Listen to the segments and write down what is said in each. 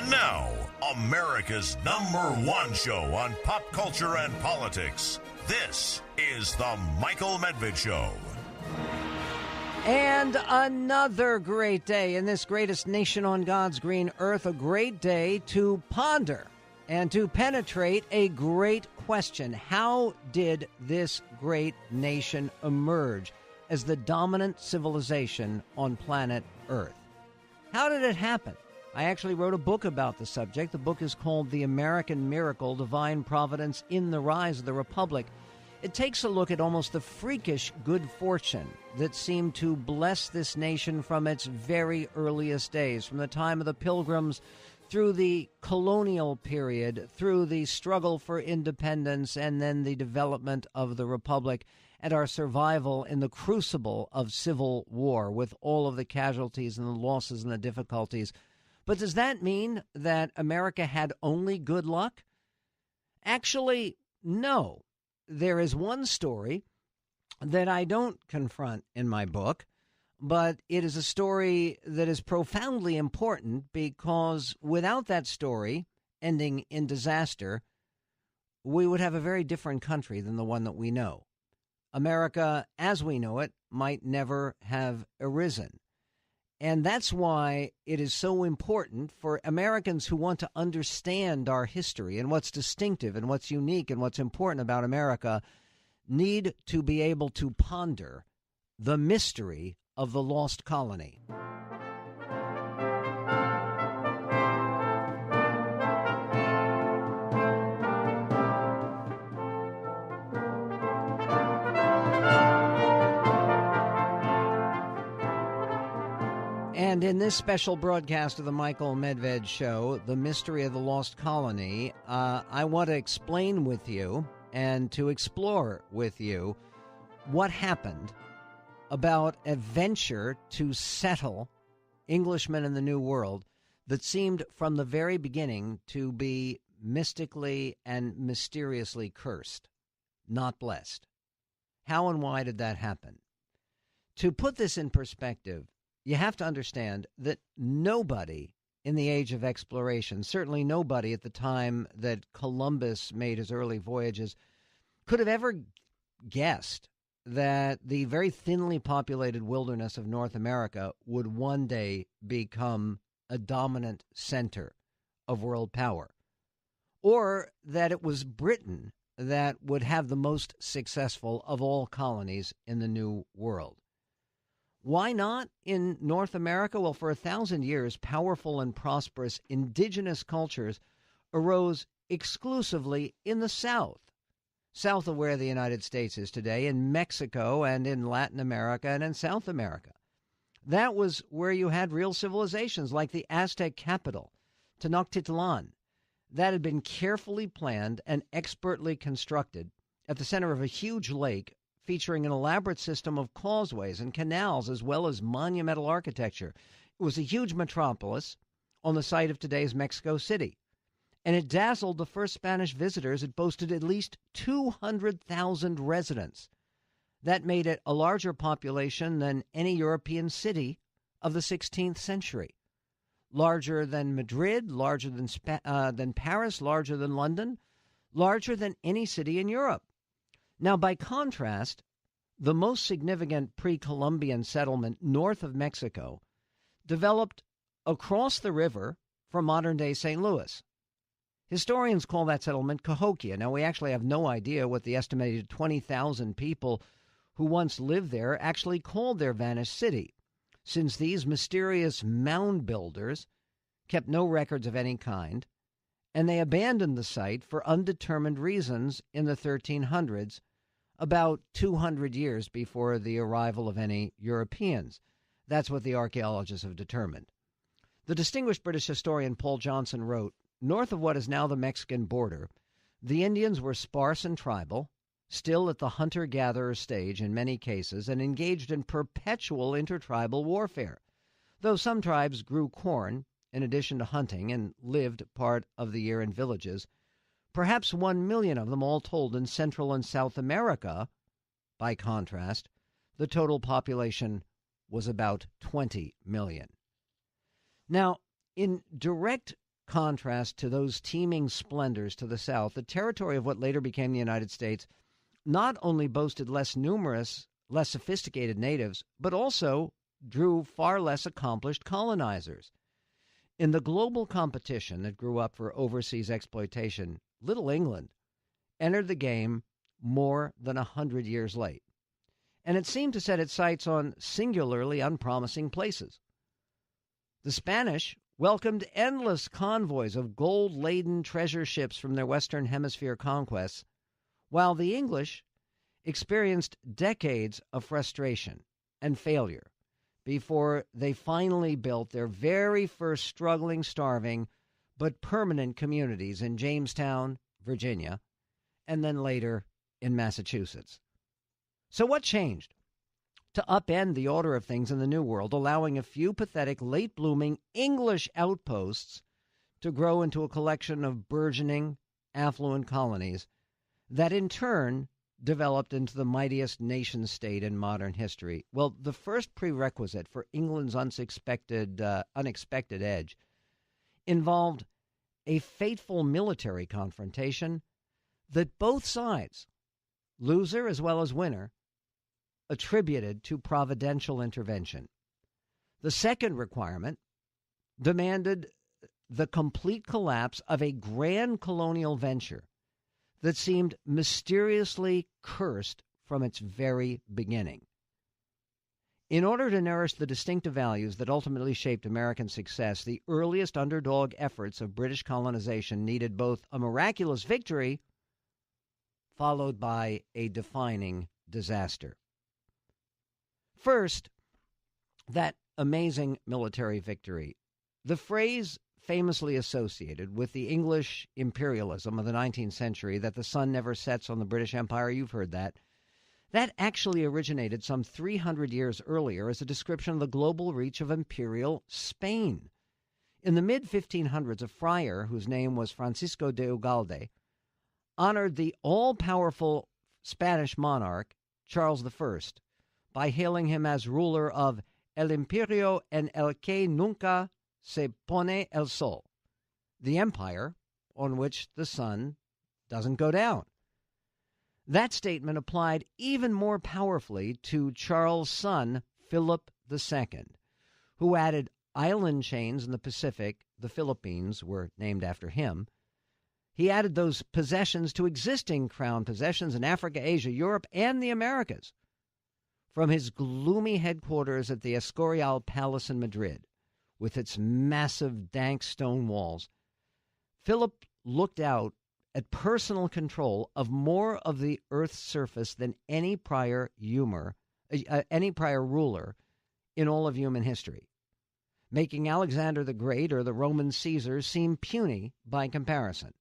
And now, America's #1 show on pop culture and politics. This is The Michael Medved Show. And another great day in this greatest nation on God's green earth, a great day to ponder and to penetrate a great question. How did this great nation emerge as the dominant civilization on planet Earth? How did it happen? I actually wrote a book about the subject. The book is called The American Miracle, Divine Providence in the Rise of the Republic. It takes a look at almost the freakish good fortune that seemed to bless this nation from its very earliest days, from the time of the Pilgrims through the colonial period, through the struggle for independence, and then the development of the Republic and our survival in the crucible of civil war with all of the casualties and the losses and the difficulties. But does that mean that America had only good luck? Actually, no. There is one story that I don't confront in my book, but it is a story that is profoundly important because without that story ending in disaster, we would have a very different country than the one that we know. America, as we know it, might never have arisen. And that's why it is so important for Americans who want to understand our history and what's distinctive and what's unique and what's important about America need to be able to ponder the mystery of the lost colony. And in this special broadcast of the Michael Medved Show, The Mystery of the Lost Colony, I want to explain with you and to explore with you what happened about a venture to settle Englishmen in the New World that seemed from the very beginning to be mystically and mysteriously cursed, not blessed. How and why did that happen? To put this in perspective, you have to understand that nobody in the age of exploration, certainly nobody at the time that Columbus made his early voyages, could have ever guessed that the very thinly populated wilderness of North America would one day become a dominant center of world power, or that it was Britain that would have the most successful of all colonies in the New World. Why not in North America? Well, for 1,000 years, powerful and prosperous indigenous cultures arose exclusively in the South, south of where the United States is today, in Mexico and in Latin America and in South America. That was where you had real civilizations like the Aztec capital, Tenochtitlan, that had been carefully planned and expertly constructed at the center of a huge lake featuring an elaborate system of causeways and canals as well as monumental architecture. It was a huge metropolis on the site of today's Mexico City, and it dazzled the first Spanish visitors. It boasted at least 200,000 residents. That made it a larger population than any European city of the 16th century. Larger than Madrid, larger than Paris, larger than London, larger than any city in Europe. Now, by contrast, the most significant pre-Columbian settlement north of Mexico developed across the river from modern-day St. Louis. Historians call that settlement Cahokia. Now, we actually have no idea what the estimated 20,000 people who once lived there actually called their vanished city, since these mysterious mound builders kept no records of any kind, and they abandoned the site for undetermined reasons in the 1300s, about 200 years before the arrival of any Europeans. That's what the archaeologists have determined. The distinguished British historian Paul Johnson wrote, north of what is now the Mexican border, the Indians were sparse and tribal, still at the hunter-gatherer stage in many cases, and engaged in perpetual intertribal warfare, though some tribes grew corn in addition to hunting and lived part of the year in villages. Perhaps 1 million of them all told in Central and South America. By contrast, the total population was about 20 million. Now, in direct contrast to those teeming splendors to the south, the territory of what later became the United States not only boasted less numerous, less sophisticated natives, but also drew far less accomplished colonizers. In the global competition that grew up for overseas exploitation, Little England entered the game more than 100 years late, and it seemed to set its sights on singularly unpromising places. The Spanish welcomed endless convoys of gold-laden treasure ships from their Western Hemisphere conquests, while the English experienced decades of frustration and failure before they finally built their very first struggling, starving, but permanent communities in Jamestown, Virginia, and then later in Massachusetts. So what changed to upend the order of things in the New World, allowing a few pathetic, late-blooming English outposts to grow into a collection of burgeoning, affluent colonies that in turn developed into the mightiest nation-state in modern history? Well, the first prerequisite for England's unexpected edge involved a fateful military confrontation that both sides, loser as well as winner, attributed to providential intervention. The second requirement demanded the complete collapse of a grand colonial venture that seemed mysteriously cursed from its very beginning. In order to nourish the distinctive values that ultimately shaped American success, the earliest underdog efforts of British colonization needed both a miraculous victory followed by a defining disaster. First, that amazing military victory. The phrase famously associated with the English imperialism of the 19th century, that the sun never sets on the British Empire, you've heard that. That actually originated some 300 years earlier as a description of the global reach of imperial Spain. In the mid-1500s, a friar whose name was Francisco de Ugalde honored the all-powerful Spanish monarch, Charles I, by hailing him as ruler of El Imperio en el que nunca se pone el sol, the empire on which the sun doesn't go down. That statement applied even more powerfully to Charles' son, Philip II, who added island chains in the Pacific. The Philippines were named after him. He added those possessions to existing crown possessions in Africa, Asia, Europe, and the Americas. From his gloomy headquarters at the Escorial Palace in Madrid, with its massive dank stone walls, Philip looked out at personal control of more of the Earth's surface than any prior ruler in all of human history, making Alexander the Great or the Roman Caesars seem puny by comparison.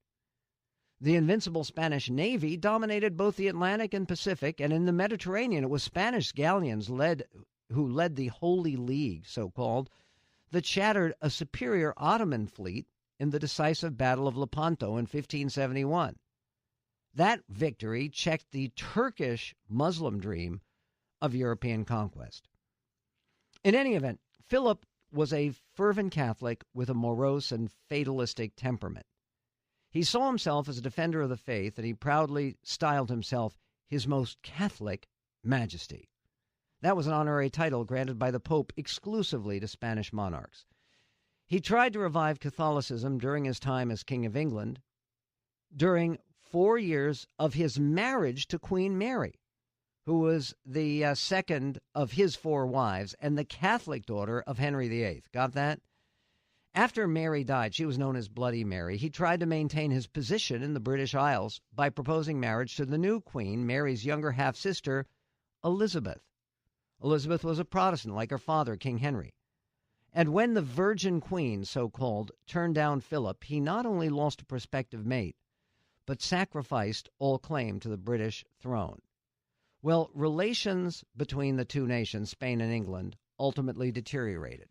The invincible Spanish Navy dominated both the Atlantic and Pacific, and in the Mediterranean it was Spanish galleons who led the Holy League, so-called, that shattered a superior Ottoman fleet in the decisive Battle of Lepanto in 1571. That victory checked the Turkish Muslim dream of European conquest. In any event, Philip was a fervent Catholic with a morose and fatalistic temperament. He saw himself as a defender of the faith, and he proudly styled himself His Most Catholic Majesty. That was an honorary title granted by the Pope exclusively to Spanish monarchs. He tried to revive Catholicism during his time as King of England, during 4 years of his marriage to Queen Mary, who was the second of his 4 wives and the Catholic daughter of Henry VIII. Got that? After Mary died, she was known as Bloody Mary, he tried to maintain his position in the British Isles by proposing marriage to the new queen, Mary's younger half-sister, Elizabeth. Elizabeth was a Protestant, like her father, King Henry. And when the Virgin Queen, so-called, turned down Philip, he not only lost a prospective mate, but sacrificed all claim to the British throne. Well, relations between the two nations, Spain and England, ultimately deteriorated.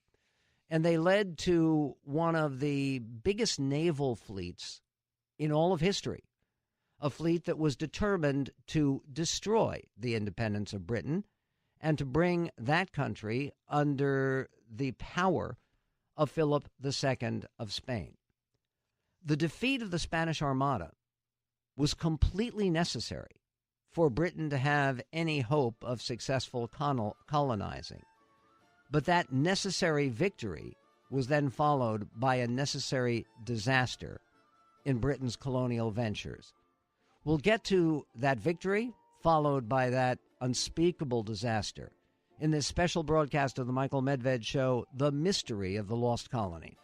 And they led to one of the biggest naval fleets in all of history, a fleet that was determined to destroy the independence of Britain and to bring that country under the power of Philip II of Spain. The defeat of the Spanish Armada was completely necessary for Britain to have any hope of successful colonizing. But that necessary victory was then followed by a necessary disaster in Britain's colonial ventures. We'll get to that victory, followed by that unspeakable disaster, in this special broadcast of the Michael Medved Show, The Mystery of the Lost Colony.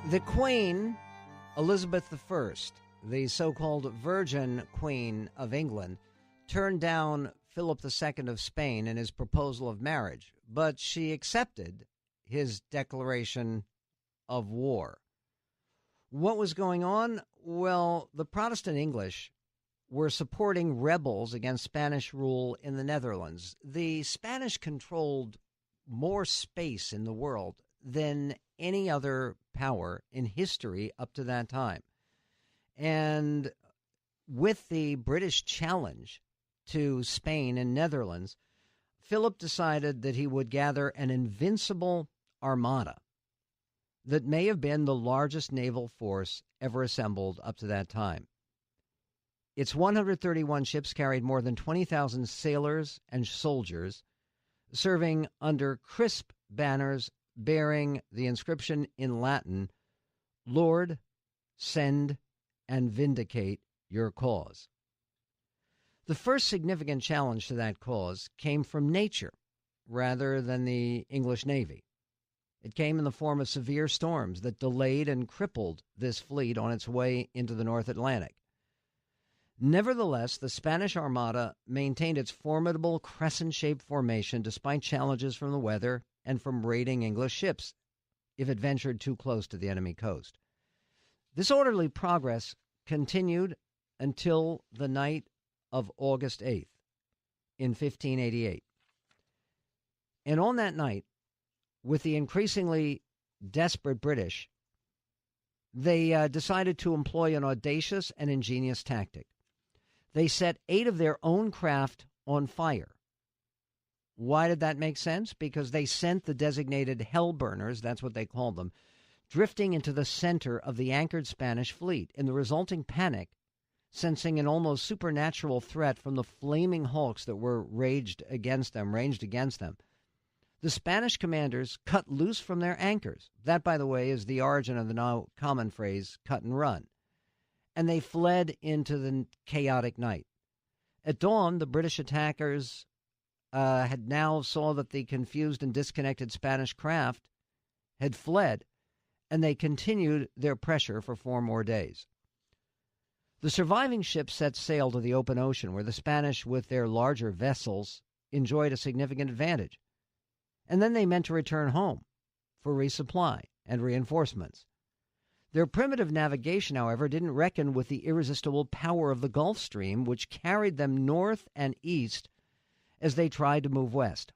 The Queen, Elizabeth I, the so-called Virgin Queen of England, turned down Philip II of Spain in his proposal of marriage, but she accepted his declaration of war. What was going on? Well, the Protestant English were supporting rebels against Spanish rule in the Netherlands. The Spanish controlled more space in the world than any other power in history up to that time. And with the British challenge to Spain and Netherlands, Philip decided that he would gather an invincible armada that may have been the largest naval force ever assembled up to that time. Its 131 ships carried more than 20,000 sailors and soldiers, serving under crisp banners bearing the inscription in Latin, "Lord, send and vindicate your cause." The first significant challenge to that cause came from nature rather than the English Navy. It came in the form of severe storms that delayed and crippled this fleet on its way into the North Atlantic. Nevertheless, the Spanish Armada maintained its formidable crescent-shaped formation despite challenges from the weather and from raiding English ships if it ventured too close to the enemy coast. This orderly progress continued until the night of August 8th in 1588. And on that night, with the increasingly desperate British, they decided to employ an audacious and ingenious tactic. They set 8 of their own craft on fire. Why did that make sense? Because they sent the designated hell burners, that's what they called them, drifting into the center of the anchored Spanish fleet. In the resulting panic, sensing an almost supernatural threat from the flaming hulks that were ranged against them, the Spanish commanders cut loose from their anchors. That, by the way, is the origin of the now common phrase, cut and run. And they fled into the chaotic night. At dawn, the British attackers had now saw that the confused and disconnected Spanish craft had fled, and they continued their pressure for 4 more days. The surviving ships set sail to the open ocean, where the Spanish, with their larger vessels, enjoyed a significant advantage. And then they meant to return home for resupply and reinforcements. Their primitive navigation, however, didn't reckon with the irresistible power of the Gulf Stream, which carried them north and east as they tried to move west.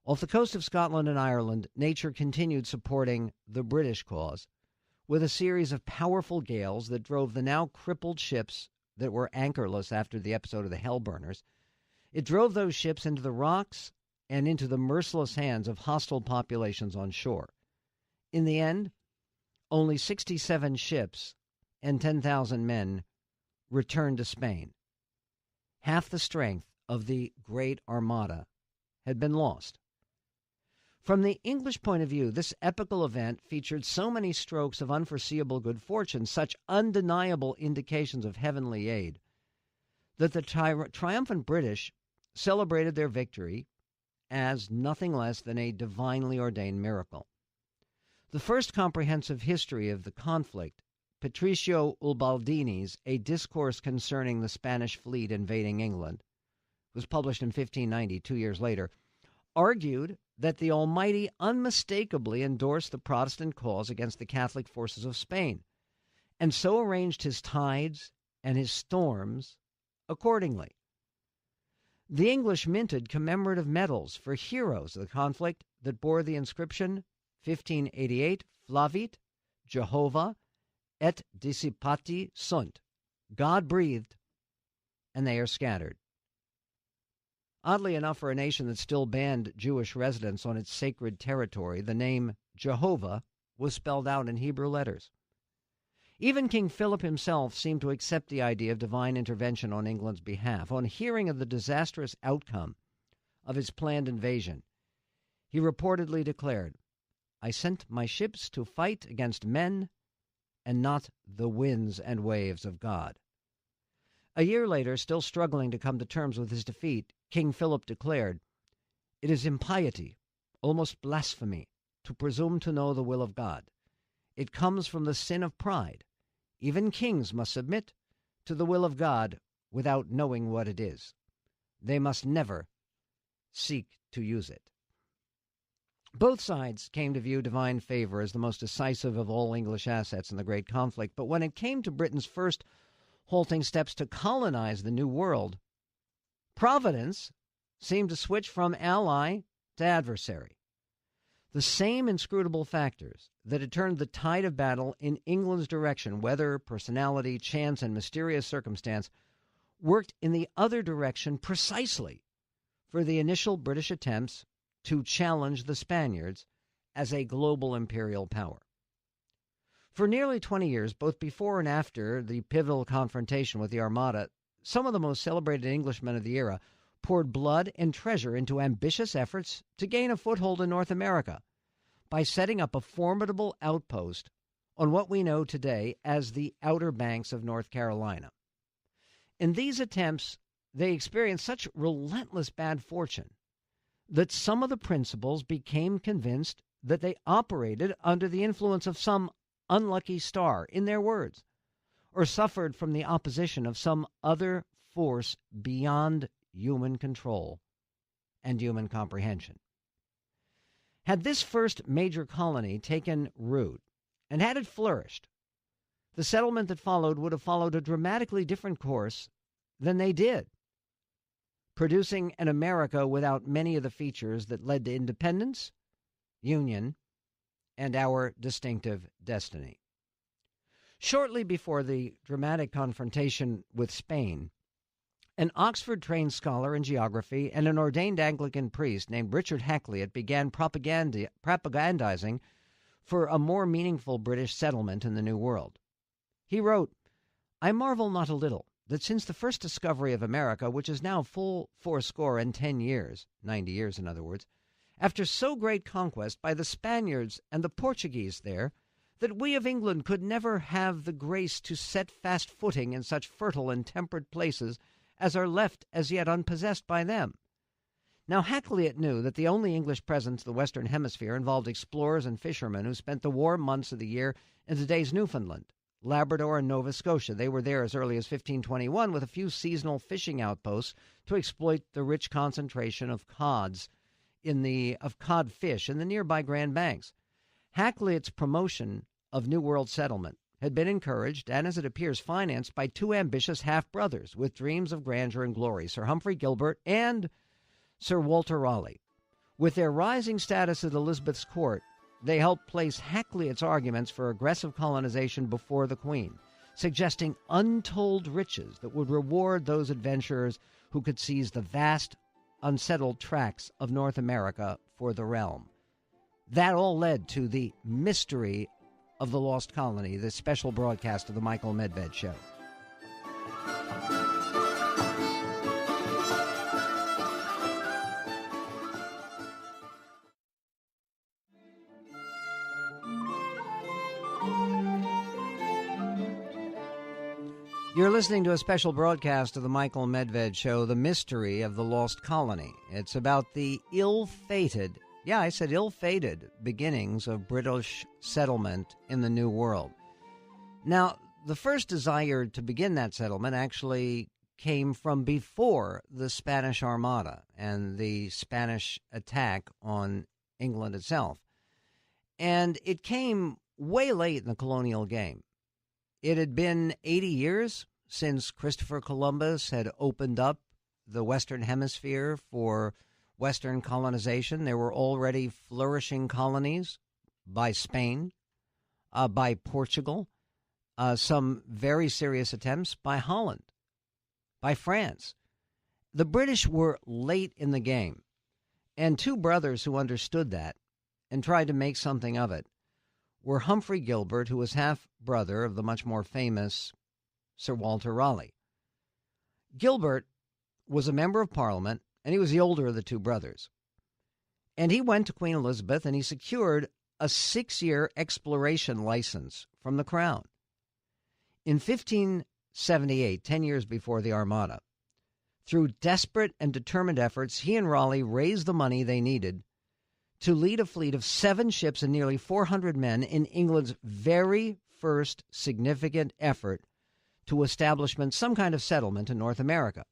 Off the coast of Scotland and Ireland, nature continued supporting the British cause with a series of powerful gales that drove the now crippled ships that were anchorless after the episode of the Hellburners. It drove those ships into the rocks and into the merciless hands of hostile populations on shore. In the end, only 67 ships and 10,000 men returned to Spain. Half the strength of the Great Armada had been lost. From the English point of view, this epical event featured so many strokes of unforeseeable good fortune, such undeniable indications of heavenly aid, that the triumphant British celebrated their victory as nothing less than a divinely ordained miracle. The first comprehensive history of the conflict, Patricio Ubaldini's A Discourse Concerning the Spanish Fleet Invading England, was published in 1590, 2 years later, argued that the Almighty unmistakably endorsed the Protestant cause against the Catholic forces of Spain, and so arranged his tides and his storms accordingly. The English minted commemorative medals for heroes of the conflict that bore the inscription 1588 Flavit Jehovah et dissipati sunt. God breathed, and they are scattered. Oddly enough, for a nation that still banned Jewish residents on its sacred territory, the name Jehovah was spelled out in Hebrew letters. Even King Philip himself seemed to accept the idea of divine intervention on England's behalf. On hearing of the disastrous outcome of his planned invasion, he reportedly declared, "I sent my ships to fight against men and not the winds and waves of God." A year later, still struggling to come to terms with his defeat, King Philip declared, "It is impiety, almost blasphemy, to presume to know the will of God. It comes from the sin of pride. Even kings must submit to the will of God without knowing what it is. They must never seek to use it." Both sides came to view divine favor as the most decisive of all English assets in the great conflict, but when it came to Britain's first halting steps to colonize the New World, Providence seemed to switch from ally to adversary. The same inscrutable factors that had turned the tide of battle in England's direction, weather, personality, chance, and mysterious circumstance, worked in the other direction precisely for the initial British attempts to challenge the Spaniards as a global imperial power. For nearly 20 years, both before and after the pivotal confrontation with the Armada, some of the most celebrated Englishmen of the era poured blood and treasure into ambitious efforts to gain a foothold in North America by setting up a formidable outpost on what we know today as the Outer Banks of North Carolina. In these attempts, they experienced such relentless bad fortune that some of the principals became convinced that they operated under the influence of some unlucky star, in their words, or suffered from the opposition of some other force beyond human control and human comprehension. Had this first major colony taken root, and had it flourished, the settlement that followed would have followed a dramatically different course than they did, producing an America without many of the features that led to independence, union, and our distinctive destiny. Shortly before the dramatic confrontation with Spain, an Oxford-trained scholar in geography and an ordained Anglican priest named Richard Hakluyt began propagandizing for a more meaningful British settlement in the New World. He wrote, "I marvel not a little that since the first discovery of America, which is now full 80 years, 90 years in other words, after so great conquest by the Spaniards and the Portuguese there, that we of England could never have the grace to set fast footing in such fertile and temperate places as are left as yet unpossessed by them." Now, Hakluyt knew that the only English presence in the Western Hemisphere involved explorers and fishermen who spent the warm months of the year in today's Newfoundland, Labrador, and Nova Scotia. They were there as early as 1521 with a few seasonal fishing outposts to exploit the rich concentration of codfish in the nearby Grand Banks. Hakluyt's promotion of New World settlement had been encouraged and, as it appears, financed by two ambitious half-brothers with dreams of grandeur and glory, Sir Humphrey Gilbert and Sir Walter Raleigh. With their rising status at Elizabeth's court, they helped place Hakluyt's arguments for aggressive colonization before the Queen, suggesting untold riches that would reward those adventurers who could seize the vast, unsettled tracts of North America for the realm. That all led to the mystery of the Lost Colony, this special broadcast of the Michael Medved Show. You're listening to a special broadcast of the Michael Medved Show, The Mystery of the Lost Colony. It's about the ill-fated beginnings of British settlement in the New World. Now, the first desire to begin that settlement actually came from before the Spanish Armada and the Spanish attack on England itself. And it came way late in the colonial game. It had been 80 years since Christopher Columbus had opened up the Western Hemisphere for Western colonization. There were already flourishing colonies by Spain, by Portugal, some very serious attempts by Holland, by France. The British were late in the game, and two brothers who understood that and tried to make something of it were Humphrey Gilbert, who was half-brother of the much more famous Sir Walter Raleigh. Gilbert was a member of Parliament, and he was the older of the two brothers. And he went to Queen Elizabeth, and he secured a 6-year exploration license from the Crown. In 1578, 10 years before the Armada, through desperate and determined efforts, he and Raleigh raised the money they needed to lead a fleet of 7 ships and nearly 400 men in England's very first significant effort to establish some kind of settlement in North America.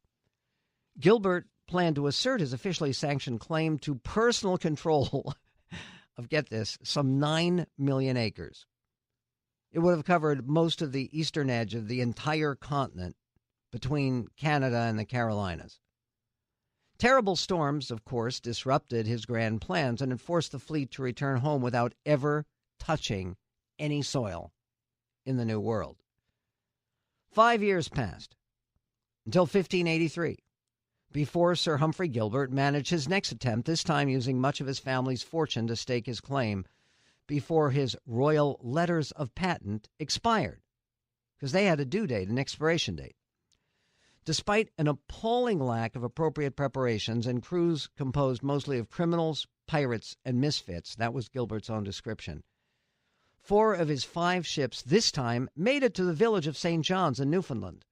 Gilbert planned to assert his officially sanctioned claim to personal control of, get this, some 9 million acres. It would have covered most of the eastern edge of the entire continent between Canada and the Carolinas. Terrible storms, of course, disrupted his grand plans and had forced the fleet to return home without ever touching any soil in the New World. 5 years passed until 1583, before Sir Humphrey Gilbert managed his next attempt, this time using much of his family's fortune to stake his claim before his royal letters of patent expired, because they had a due date, an expiration date. Despite an appalling lack of appropriate preparations and crews composed mostly of criminals, pirates, and misfits, that was Gilbert's own description, 4 of his 5 ships this time made it to the village of St. John's in Newfoundland,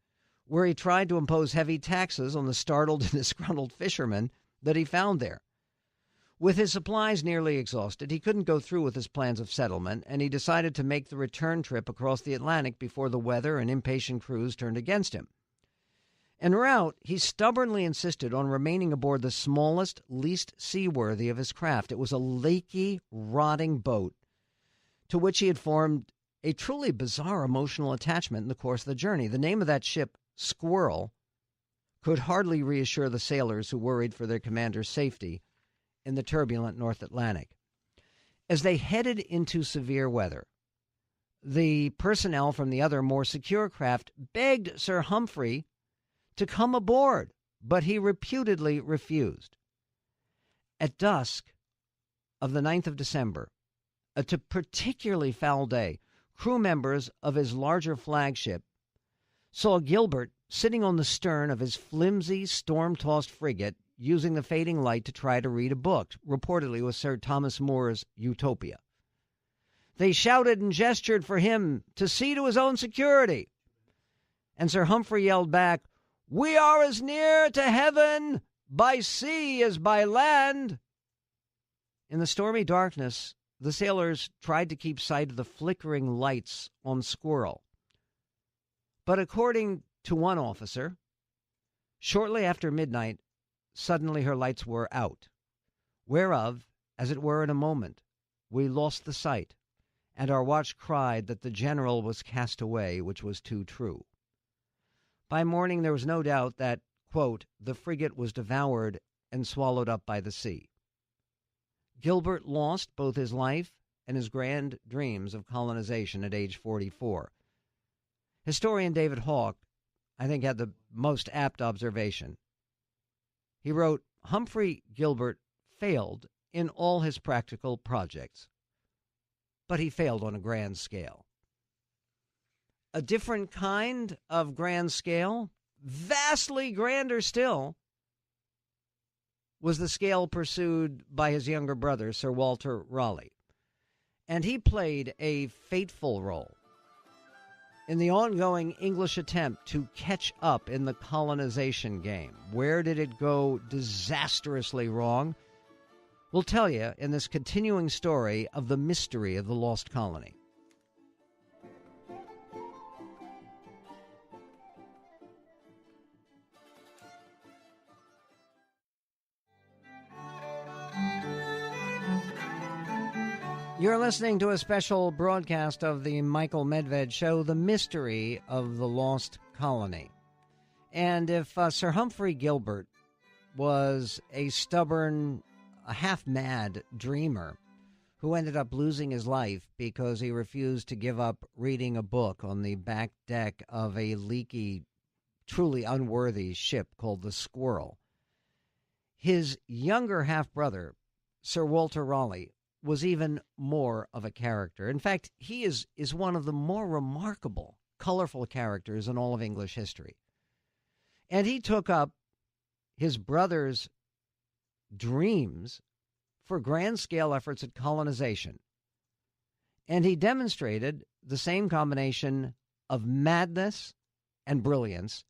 where he tried to impose heavy taxes on the startled and disgruntled fishermen that he found there. With his supplies nearly exhausted, he couldn't go through with his plans of settlement, and he decided to make the return trip across the Atlantic before the weather and impatient crews turned against him. En route, he stubbornly insisted on remaining aboard the smallest, least seaworthy of his craft. It was a leaky, rotting boat to which he had formed a truly bizarre emotional attachment in the course of the journey. The name of that ship, Squirrel, could hardly reassure the sailors who worried for their commander's safety in the turbulent North Atlantic. As they headed into severe weather, the personnel from the other, more secure craft begged Sir Humphrey to come aboard, but he reputedly refused. At dusk of the 9th of December, a particularly foul day, crew members of his larger flagship saw Gilbert sitting on the stern of his flimsy, storm-tossed frigate, using the fading light to try to read a book, reportedly was Sir Thomas More's Utopia. They shouted and gestured for him to see to his own security. And Sir Humphrey yelled back, "We are as near to heaven by sea as by land." In the stormy darkness, the sailors tried to keep sight of the flickering lights on Squirrel. But according to one officer, shortly after midnight, suddenly her lights were out, whereof, as it were in a moment, we lost the sight, and our watch cried that the general was cast away, which was too true. By morning there was no doubt that, quote, the frigate was devoured and swallowed up by the sea. Gilbert lost both his life and his grand dreams of colonization at age 44. Historian David Hawke, I think, had the most apt observation. He wrote, Humphrey Gilbert failed in all his practical projects, but he failed on a grand scale. A different kind of grand scale, vastly grander still, was the scale pursued by his younger brother, Sir Walter Raleigh. And he played a fateful role in the ongoing English attempt to catch up in the colonization game. Where did it go disastrously wrong? We'll tell you in this continuing story of the mystery of the lost colony. You're listening to a special broadcast of the Michael Medved Show, The Mystery of the Lost Colony. And if Sir Humphrey Gilbert was a stubborn, half-mad dreamer who ended up losing his life because he refused to give up reading a book on the back deck of a leaky, truly unworthy ship called the Squirrel, his younger half-brother, Sir Walter Raleigh, was even more of a character. In fact, he is one of the more remarkable, colorful characters in all of English history. And he took up his brother's dreams for grand-scale efforts at colonization. And he demonstrated the same combination of madness and brilliance,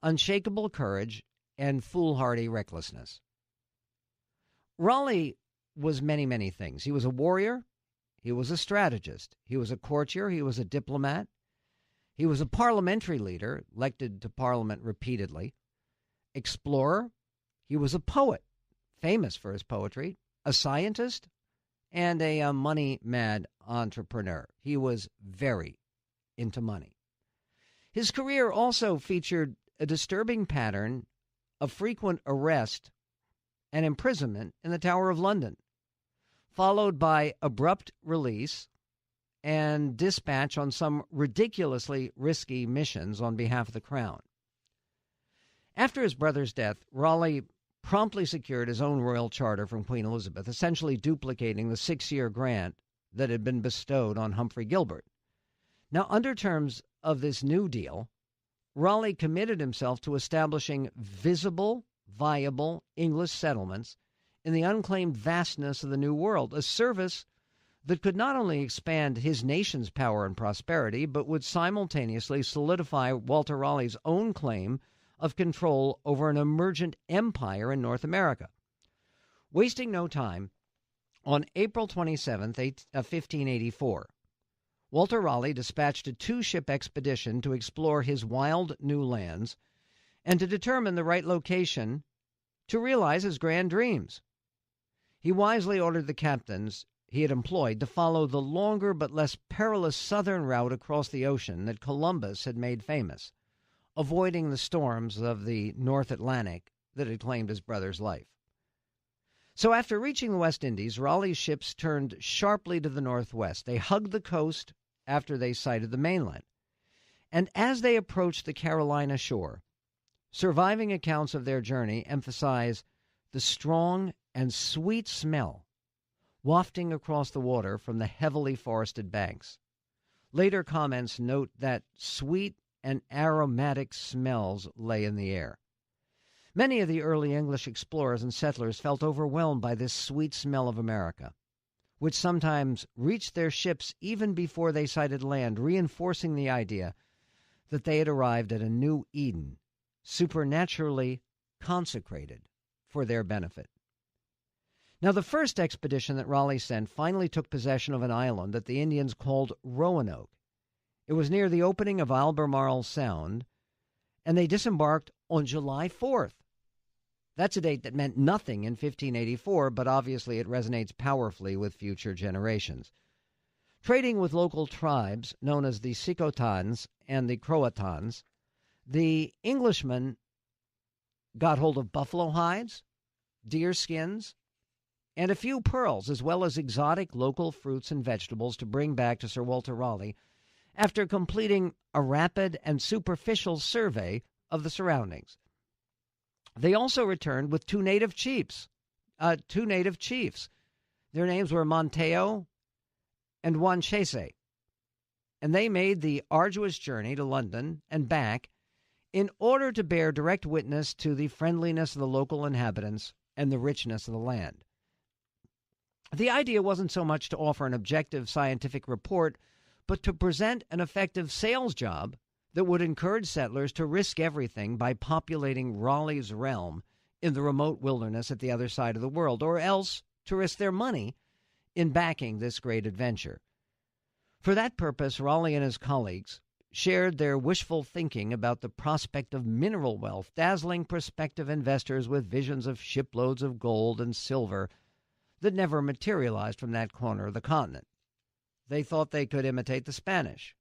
unshakable courage, and foolhardy recklessness. Raleigh was many, many things. He was a warrior. He was a strategist. He was a courtier. He was a diplomat. He was a parliamentary leader, elected to Parliament repeatedly. Explorer. He was a poet, famous for his poetry, a scientist, and a money-mad entrepreneur. He was very into money. His career also featured a disturbing pattern of frequent arrest and imprisonment in the Tower of London, followed by abrupt release and dispatch on some ridiculously risky missions on behalf of the crown. After his brother's death, Raleigh promptly secured his own royal charter from Queen Elizabeth, essentially duplicating the 6-year grant that had been bestowed on Humphrey Gilbert. Now, under terms of this new deal, Raleigh committed himself to establishing visible, viable English settlements in the unclaimed vastness of the New World, a service that could not only expand his nation's power and prosperity, but would simultaneously solidify Walter Raleigh's own claim of control over an emergent empire in North America. Wasting no time, on April 27, 1584, Walter Raleigh dispatched a 2-ship expedition to explore his wild new lands and to determine the right location to realize his grand dreams. He wisely ordered the captains he had employed to follow the longer but less perilous southern route across the ocean that Columbus had made famous, avoiding the storms of the North Atlantic that had claimed his brother's life. So after reaching the West Indies, Raleigh's ships turned sharply to the northwest. They hugged the coast after they sighted the mainland. And as they approached the Carolina shore, surviving accounts of their journey emphasize the strong and sweet smell wafting across the water from the heavily forested banks. Later comments note that sweet and aromatic smells lay in the air. Many of the early English explorers and settlers felt overwhelmed by this sweet smell of America, which sometimes reached their ships even before they sighted land, reinforcing the idea that they had arrived at a new Eden, supernaturally consecrated for their benefit. Now, the first expedition that Raleigh sent finally took possession of an island that the Indians called Roanoke. It was near the opening of Albemarle Sound, and they disembarked on July 4th. That's a date that meant nothing in 1584, but obviously it resonates powerfully with future generations. Trading with local tribes known as the Sicotans and the Croatans, the Englishmen got hold of buffalo hides, deer skins, and a few pearls, as well as exotic local fruits and vegetables to bring back to Sir Walter Raleigh after completing a rapid and superficial survey of the surroundings. They also returned with two native chiefs. Their names were Monteo and Juan Chese, and they made the arduous journey to London and back in order to bear direct witness to the friendliness of the local inhabitants and the richness of the land. The idea wasn't so much to offer an objective scientific report, but to present an effective sales job that would encourage settlers to risk everything by populating Raleigh's realm in the remote wilderness at the other side of the world, or else to risk their money in backing this great adventure. For that purpose, Raleigh and his colleagues shared their wishful thinking about the prospect of mineral wealth, dazzling prospective investors with visions of shiploads of gold and silver that never materialized from that corner of the continent. They thought they could imitate the Spanish.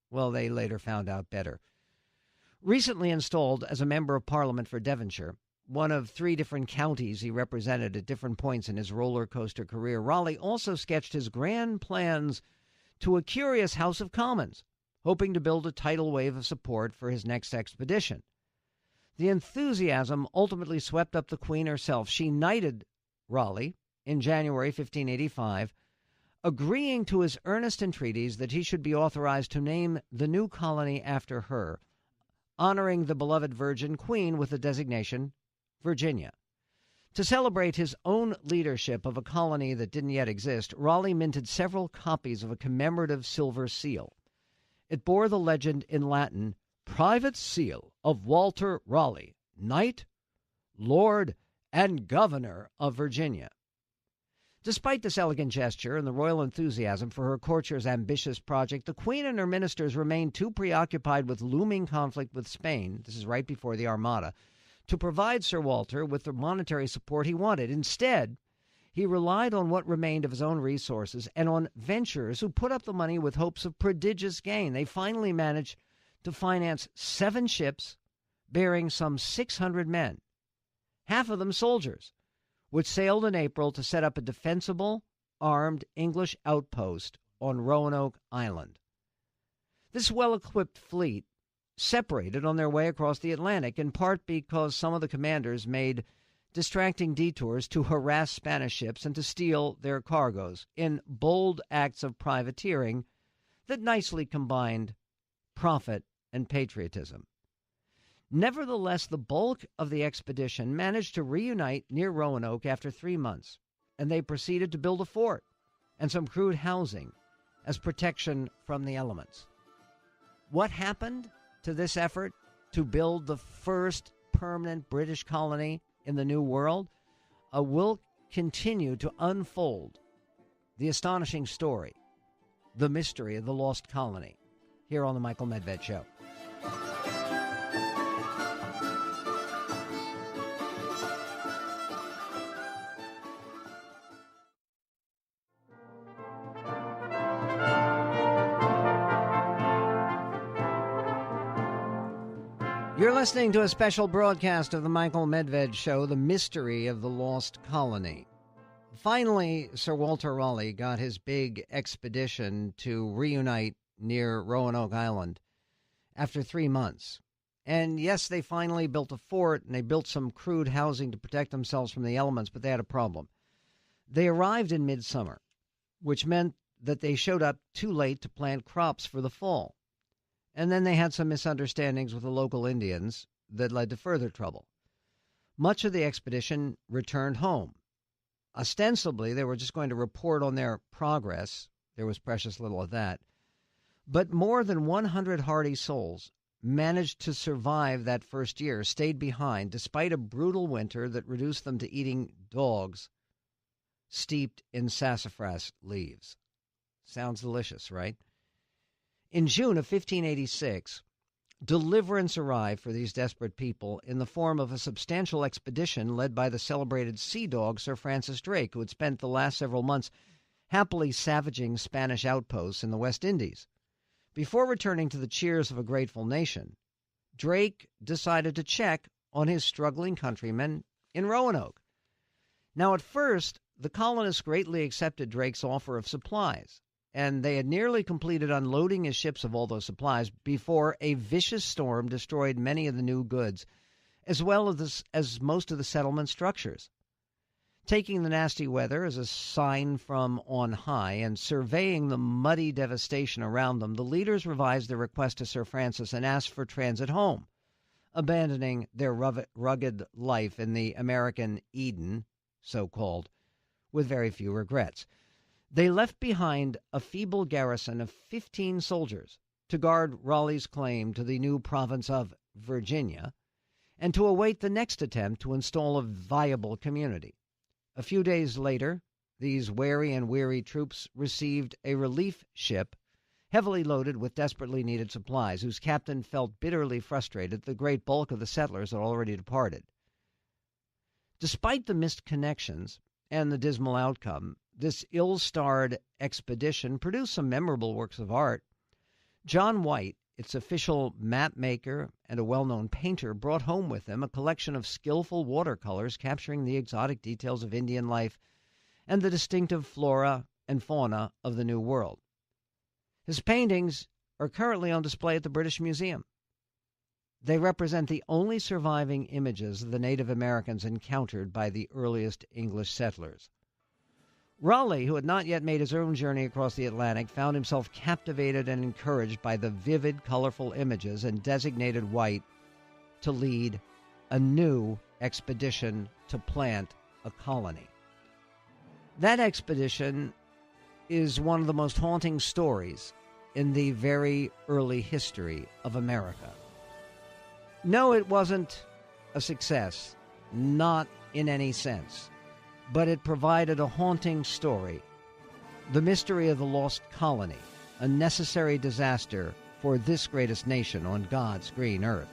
Well, they later found out better. Recently installed as a member of Parliament for Devonshire, one of 3 different counties he represented at different points in his roller coaster career, Raleigh also sketched his grand plans to a curious House of Commons, hoping to build a tidal wave of support for his next expedition. The enthusiasm ultimately swept up the Queen herself. She knighted Raleigh in January 1585, agreeing to his earnest entreaties that he should be authorized to name the new colony after her, honoring the beloved Virgin Queen with the designation Virginia. To celebrate his own leadership of a colony that didn't yet exist, Raleigh minted several copies of a commemorative silver seal. It bore the legend in Latin, "Private Seal of Walter Raleigh, Knight, Lord, and Governor of Virginia." Despite this elegant gesture and the royal enthusiasm for her courtier's ambitious project, the Queen and her ministers remained too preoccupied with looming conflict with Spain, this is right before the Armada, to provide Sir Walter with the monetary support he wanted. Instead, he relied on what remained of his own resources and on venturers who put up the money with hopes of prodigious gain. They finally managed to finance 7 ships bearing some 600 men, half of them soldiers, which sailed in April to set up a defensible, armed English outpost on Roanoke Island. This well-equipped fleet separated on their way across the Atlantic, in part because some of the commanders made distracting detours to harass Spanish ships and to steal their cargoes in bold acts of privateering that nicely combined profit and patriotism. Nevertheless, the bulk of the expedition managed to reunite near Roanoke after 3 months, and they proceeded to build a fort and some crude housing as protection from the elements. What happened to this effort to build the first permanent British colony in the New World will continue to unfold the astonishing story, the mystery of the lost colony, here on the Michael Medved Show. You're listening to a special broadcast of the Michael Medved Show, The Mystery of the Lost Colony. Finally, Sir Walter Raleigh got his big expedition to reunite near Roanoke Island after 3 months. And yes, they finally built a fort, and they built some crude housing to protect themselves from the elements, but they had a problem. They arrived in midsummer, which meant that they showed up too late to plant crops for the fall. And then they had some misunderstandings with the local Indians that led to further trouble. Much of the expedition returned home. Ostensibly, they were just going to report on their progress. There was precious little of that. But more than 100 hardy souls managed to survive that first year, stayed behind, despite a brutal winter that reduced them to eating dogs steeped in sassafras leaves. Sounds delicious, right? In June of 1586, deliverance arrived for these desperate people in the form of a substantial expedition led by the celebrated sea dog Sir Francis Drake, who had spent the last several months happily savaging Spanish outposts in the West Indies. Before returning to the cheers of a grateful nation, Drake decided to check on his struggling countrymen in Roanoke. Now, at first, the colonists greatly accepted Drake's offer of supplies, and they had nearly completed unloading his ships of all those supplies before a vicious storm destroyed many of the new goods, as well as most of the settlement structures. Taking the nasty weather as a sign from on high and surveying the muddy devastation around them, the leaders revised their request to Sir Francis and asked for transit home, abandoning their rugged life in the American Eden, so-called, with very few regrets. They left behind a feeble garrison of 15 soldiers to guard Raleigh's claim to the new province of Virginia and to await the next attempt to install a viable community. A few days later, these wary and weary troops received a relief ship heavily loaded with desperately needed supplies, whose captain felt bitterly frustrated the great bulk of the settlers had already departed. Despite the missed connections, and the dismal outcome, this ill-starred expedition produced some memorable works of art. John White, its official map maker and a well-known painter, brought home with him a collection of skillful watercolors capturing the exotic details of Indian life and the distinctive flora and fauna of the New World. His paintings are currently on display at the British Museum. They represent the only surviving images of the Native Americans encountered by the earliest English settlers. Raleigh, who had not yet made his own journey across the Atlantic, found himself captivated and encouraged by the vivid, colorful images and designated White to lead a new expedition to plant a colony. That expedition is one of the most haunting stories in the very early history of America. No, it wasn't a success, not in any sense, but it provided a haunting story, the mystery of the lost colony, a necessary disaster for this greatest nation on God's green earth.